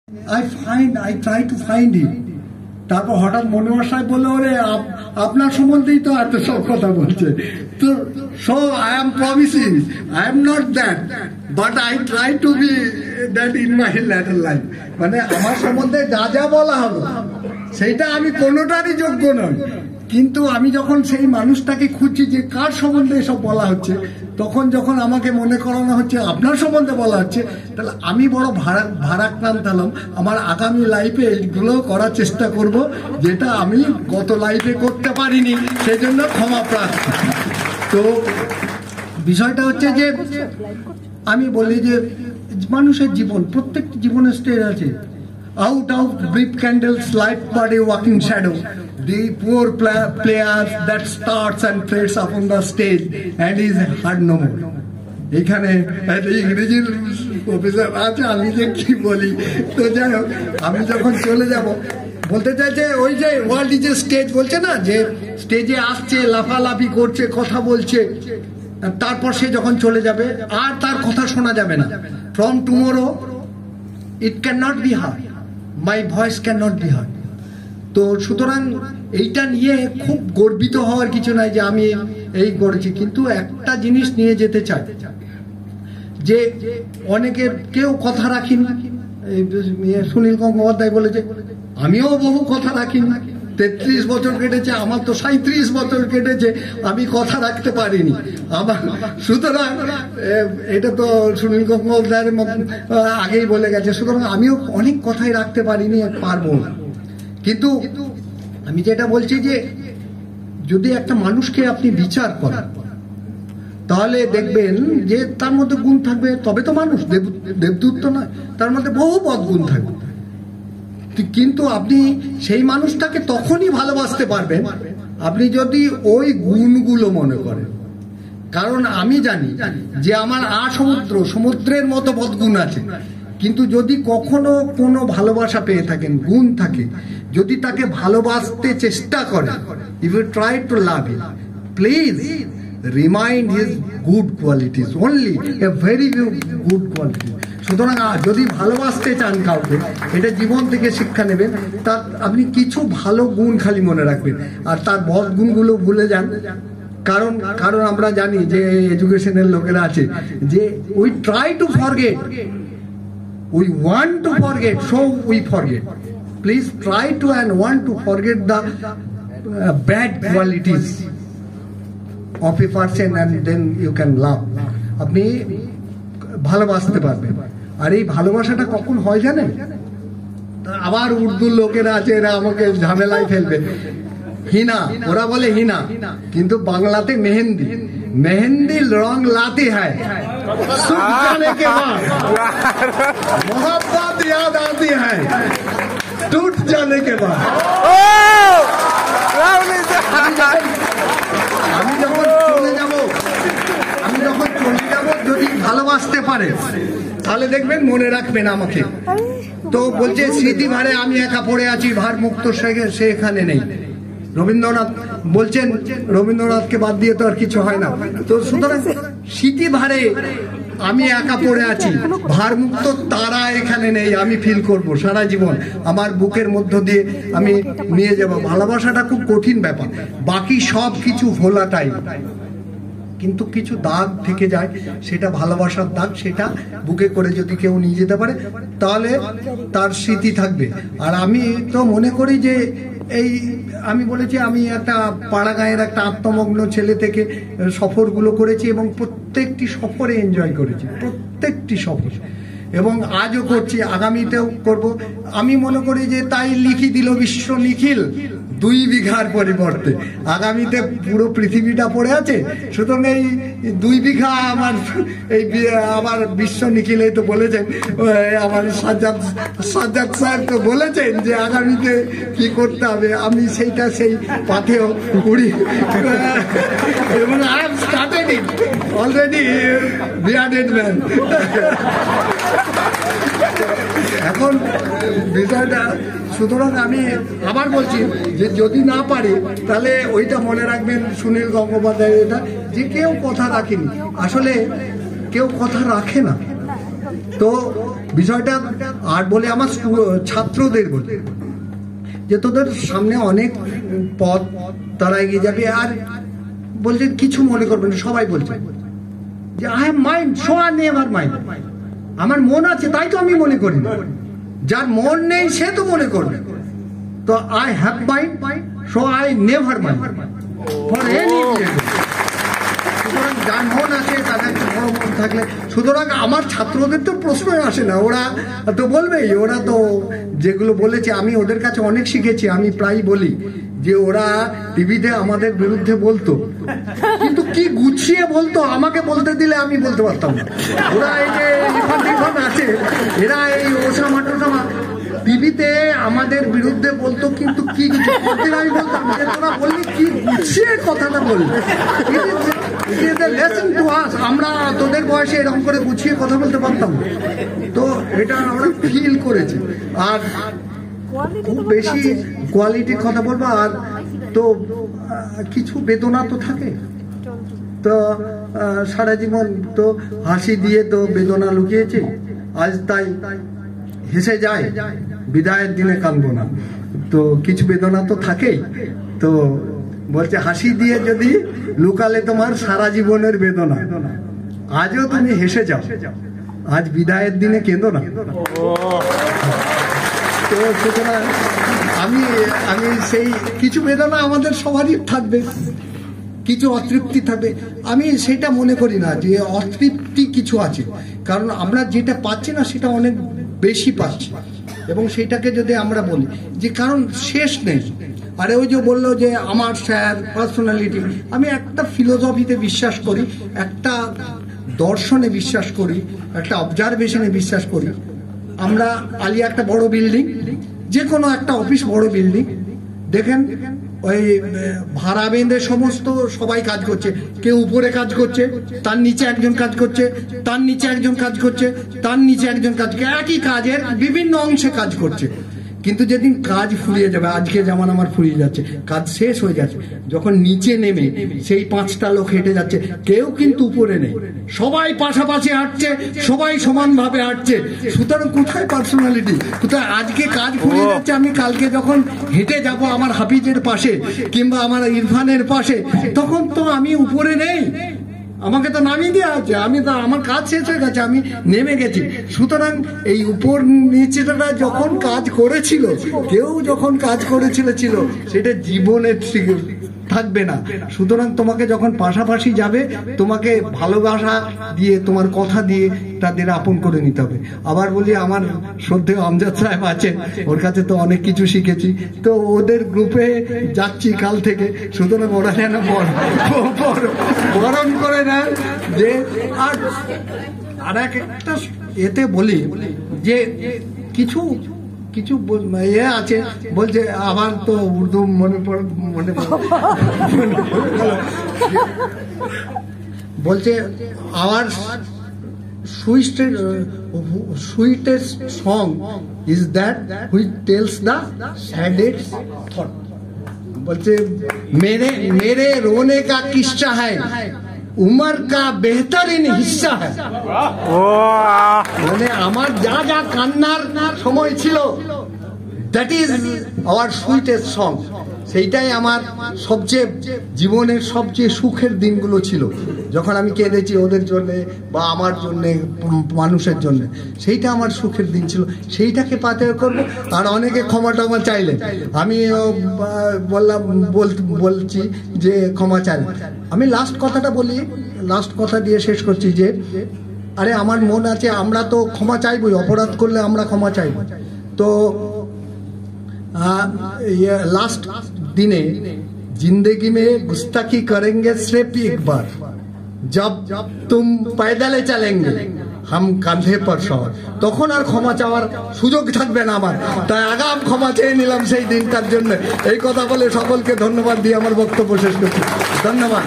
I try to find him. তারপর হঠাৎ মনোহর সাহেব বললো, ওরে আপনার সম্বন্ধেই তো এত সব কথা বলছে। তো so I am promising, I am not that, but I try to be that in my later life. মানে আমার সম্বন্ধে যা যা বলা হলো সেইটা আমি কোনোটারই যোগ্য নই, কিন্তু আমি যখন সেই মানুষটাকে খুঁজছি যে কার সম্বন্ধে এসব বলা হচ্ছে, তখন যখন আমাকে মনে করানো হচ্ছে আপনার সম্বন্ধে বলা হচ্ছে, তাহলে আমি বড় ভারাক্রান্ত হলাম। আমার আগামী লাইফে এইগুলো করার চেষ্টা করব যেটা আমি গত লাইফে করতে পারিনি, সেজন্য ক্ষমা প্রার্থী। তো বিষয়টা হচ্ছে যে আমি বলি যে মানুষের জীবন, প্রত্যেকটি জীবনের স্টেজ আছে। Out of brief candles, light but a walking shadow. The poor player that starts and fades upon the stage and is heard no more. এখানে ইংরেজির প্রফেসর আছে, আমি যে কি বলি। তো যাই হোক, আমি যখন চলে যাব বলতে চাই যে ওই যে ওয়ার্ল্ড ইজ এ স্টেজ বলছে না, যে স্টেজে আসছে, লাফালাফি করছে, কথা বলছে, তারপর সে যখন চলে যাবে আর তার কথা শোনা যাবে না। From tomorrow it can not be heard, my voice can not be heard. তো সুতরাং এইটা নিয়ে খুব গর্বিত হওয়ার কিছু নাই যে আমি এই করেছি, কিন্তু একটা জিনিস নিয়ে যেতে চাই যে অনেকের কেউ কথা রাখিনি। সুনীল গঙ্গোপাধ্যায় বলেছে আমিও বহু কথা রাখিনি, 33 বছর কেটেছে, আমার তো 37 বছর কেটেছে, আমি কথা রাখতে পারিনি আমার। সুতরাং এটা তো সুনীল গঙ্গোপাধ্যায়ের আগেই বলে গেছে। সুতরাং আমিও অনেক কথাই রাখতে পারিনি, পারবো না। কিন্তু আমি যেটা বলছি যে যদি একটা মানুষকে আপনি বিচার করেন তাহলে দেখবেন যে তার মধ্যে গুণ থাকবে, তবে তো মানুষ, দেবদূত তো নয়, তার মধ্যে বহু বদগুণ থাকবে। কিন্তু আপনি সেই মানুষটাকে তখনই ভালোবাসতে পারবেন আপনি যদি ওই গুণগুলো মনে করেন। কারণ আমি জানি যে আমার সমুদ্রের মতো বদগুণ আছে, কিন্তু যদি কখনো কোনো ভালোবাসা পেয়ে থাকেন, গুণ থাকে, যদি তাকে ভালোবাসতে চেষ্টা করেন, if you try to love him, please remind his good qualities, only a very good quality. সুতরাং যদি ভালোবাসতে চান কাউকে, এটা জীবন থেকে শিক্ষা নেবেন, তার আপনি কিছু ভালো গুণ খালি মনে রাখবেন, আর তার বদ গুণগুলো ভুলে যান। কারণ আমরা জানি যে এডুকেশনের লোকেরা আছে যে we try to forget, we want to forget, so we forget. Please try to and want to forget the bad qualities of a person and then you can love. আপনি ভালোবাসতে পারবেন। আর এই ভালোবাসাটা কখন হয় জানেন? আবার উর্দুর লোকেরা আছে, এরা আমাকে ঝামেলায় ফেলবে। হিনা, ওরা বলে হিনা, কিন্তু বাংলাতে মেহেন্দি। मेहंदी रंग लाती है, सूख जाने के बाद मोहब्बत याद आती है, टूट जाने के बाद। আমি যখন চলে যাব যদি ভালোবাসতে পারে তাহলে দেখবেন মনে রাখবেন আমাকে। তো বলছে স্মৃতি ভারে আমি একা পড়ে আছি, ভার মুক্ত সে এখানে নেই। রবীন্দ্রনাথ বলছেন, রবীন্দ্রনাথকে বাদ দিয়ে তো আর কিছু হয় না। তো সুতরাং স্মৃতি ভারে আমি একা পড়ে আছি, ভারমুক্ত তারা এখানে নেই, আমি ফিল করব সারা জীবন, আমার বুকের মধ্য দিয়ে আমি নিয়ে যাব। ভালোবাসাটা খুব কঠিন ব্যাপার, বাকি সব কিছু ভোলাটাই, কিন্তু কিছু দাগ থেকে যায়, সেটা ভালোবাসার দাগ, সেটা বুকে করে যদি কেউ নিয়ে যেতে পারে তাহলে তার স্মৃতি থাকবে। আর আমি তো মনে করি যে এই আমি বলেছি আমি একটা পাড়া গাঁয়ের একটা আত্মমগ্ন ছেলে থেকে সফরগুলো করেছি এবং প্রত্যেকটি সফরে এনজয় করেছি, প্রত্যেকটি সফর, এবং আজও করছি, আগামীতেও করব। আমি মনে করি যে তাই লিখি দিল বিশ্ব নিখিল 2 বিঘার পরিবর্তে, আগামীতে পুরো পৃথিবীটা পড়ে আছে। সুতরাং এই 2 বিঘা আমার বিশ্ব নিখিল তো বলেছেন, আমার সাজ্জাদ সাহেব তো বলেছেন যে আগামীতে কি করতে হবে, আমি সেইটা সেই পাথেও উড়ি, এবং I have started it already, bearded man. এখন বিষয়টা, সুতরাং আমি আবার বলছি যে যদি না পারি তাহলে ওইটা মনে রাখবেন সুনীল গঙ্গোপাধ্যায়, এটা যে কেউ কথা রাখেনি, আসলে কেউ কথা রাখে না। তো বিষয়টা। আর বলে আমার ছাত্রদের বলে যে তোদের সামনে অনেক পথ, তারা এগিয়ে যাবে, আর বলছে কিছু মনে করবেন, সবাই বলছে যে I have mind, so I never mind. আমার মন আছে তাই তো আমি মনে করি না, যার মন নেই সে তো মনে করবে। তো I have mind, so I never mind for any reason. সুতরাং যার মন আছে তাদের বড় মন থাকলে, সুতরাং আমার ছাত্রদের তো প্রশ্নই আসে না, ওরা তো বলবেই। ওরা তো যেগুলো বলেছে আমি ওদের কাছে অনেক শিখেছি। আমি প্রায় বলি যে ওরা টিভিতে আমাদের বিরুদ্ধে বলতো, কিন্তু কি গুছিয়ে বলতো, আমাকে বলতে দিলে আমি বলতে পারতাম না। ওরা এই যে ইরফান আছে, এরা এই ওসামা টোসামা টিভিতে আমাদের বিরুদ্ধে বলতো, কিন্তু কি আমি বলতাম যে তোরা বললি কি গুছিয়ে কথাটা বললি, আমরা তোদের বয়সে এরকম করে গুছিয়ে কথা বলতে পারতাম। তো এটা আমরা ফিল করেছি। আর খুব বেশি কোয়ালিটির কথা বলবো, আর তো কিছু বেদনা তো থাকে, তো সারা জীবন তো হাসি দিয়ে তো বেদনা লুকিয়েছে, আজ তাই হেসে যায়, বিদায়ের দিনে কাঁদবো না। তো কিছু বেদনা তো থাকেই। তো বলছে হাসি দিয়ে যদি লুকালে তোমার সারা জীবনের বেদনা, আজও তুমি হেসে যাও, আজ বিদায়ের দিনে কেঁদো না। তো সুতরাং আমি সেই কিছু বেদনা আমাদের সবারই থাকবে, কিছু অতৃপ্তি থাকবে। আমি সেটা মনে করি না যে অতৃপ্তি কিছু আছে, কারণ আমরা যেটা পাচ্ছি না সেটা অনেক বেশি পাচ্ছি, এবং সেটাকে যদি আমরা বলি যে কারণ শেষ নেই। আরে ওই যে বললো যে আমার স্যার পার্সোনালিটি, আমি একটা ফিলোসফিতে বিশ্বাস করি, একটা দর্শনে বিশ্বাস করি, একটা অবজারভেশনে বিশ্বাস করি। আমরা আলিয়া একটা বড় বিল্ডিং, যে কোনো একটা অফিস বড় বিল্ডিং, দেখেন ওই ভাড়া বেঁধে সমস্ত সবাই কাজ করছে, কেউ উপরে কাজ করছে, তার নিচে একজন কাজ করছে, তার নিচে একজন কাজ করছে, তার নিচে একজন কাজ করছে, একই কাজের বিভিন্ন অংশে কাজ করছে। কিন্তু যেদিন কাজ ফুরিয়ে যাবে, আজকে যেমন আমার ফুরিয়ে যাচ্ছে, কাজ শেষ হয়ে যাচ্ছে, যখন নিচে নেমে সেই 5টা লোক হেঁটে যাচ্ছে, কেউ কিন্তু উপরে নেই, সবাই পাশাপাশি হাঁটছে, সবাই সমানভাবে হাঁটছে। সুতরাং কোথায় পার্সোনালিটি, কোথায়? আজকে কাজ ফুরিয়ে যাচ্ছে, আমি কালকে যখন হেঁটে যাব আমার হাফিজের পাশে কিংবা আমার ইরফানের পাশে, তখন তো আমি উপরে নেই, আমাকে তো নামিয়ে দেওয়া আছে, আমি তো আমার কাজ শেষ হয়ে গেছে, আমি নেমে গেছি। সুতরাং এই উপর নিচেটা যখন কাজ করেছিল, কেউ যখন কাজ করেছিল সেটা জীবনের থাকবে না। সুতরাং তোমাকে যখন পাশাপাশি যাবে, তোমাকে ভালোবাসা দিয়ে, তোমার কথা দিয়ে তাদের আপন করে নিতে হবে। আবার বলি, আমার শ্রদ্ধেয় আমজাদ সাহেব আছেন, ওর কাছে তো অনেক কিছু শিখেছি, তো ওদের গ্রুপে যাচ্ছি কাল থেকে। সুতরাং ওরা যেন বরণ করে নেন যে, আর একটা এতে বলি যে কিছু কিছু আছে, বলছে আবার তো উর্দু মনে বলছে hour sweetest song is that which tells the saddest thought. बोलते मेरे रोने का किस्सा है, उम्र का बेहतरीन हिस्सा है। মানে আমার যা যা কান্নার সময় ছিল, that is our sweetest song. সেইটাই আমার সবচেয়ে জীবনের সবচেয়ে সুখের দিনগুলো ছিল, যখন আমি কেঁদেছি ওদের জন্য বা আমার জন্য, মানুষের জন্য। সেইটা আমার সুখের দিন ছিল, সেইটাকে পাতে করবো। আর অনেকে ক্ষমা টমা চাইলে, আমি বলছি যে ক্ষমা চাই। আমি লাস্ট কথাটা বলি, লাস্ট কথা দিয়ে শেষ করছি যে, আরে আমার মন আছে, আমরা তো ক্ষমা চাইবই, অপরাধ করলে আমরা ক্ষমা চাইব। তো लास्ट दिने जिंदगी में गुस्ताखी करेंगे सिर्फ एक बार, जब तुम पैदल चलेंगे हम কাঁধে पर सवार, তখন আর ক্ষমা চাওয়ার সুযোগ থাকবে না আমার। তাই আগাম ক্ষমা চেয়ে নিলাম সেই দিনটার জন্য। এই কথা বলে সকলকে ধন্যবাদ দিয়ে আমার বক্তব্য শেষ করছি। ধন্যবাদ।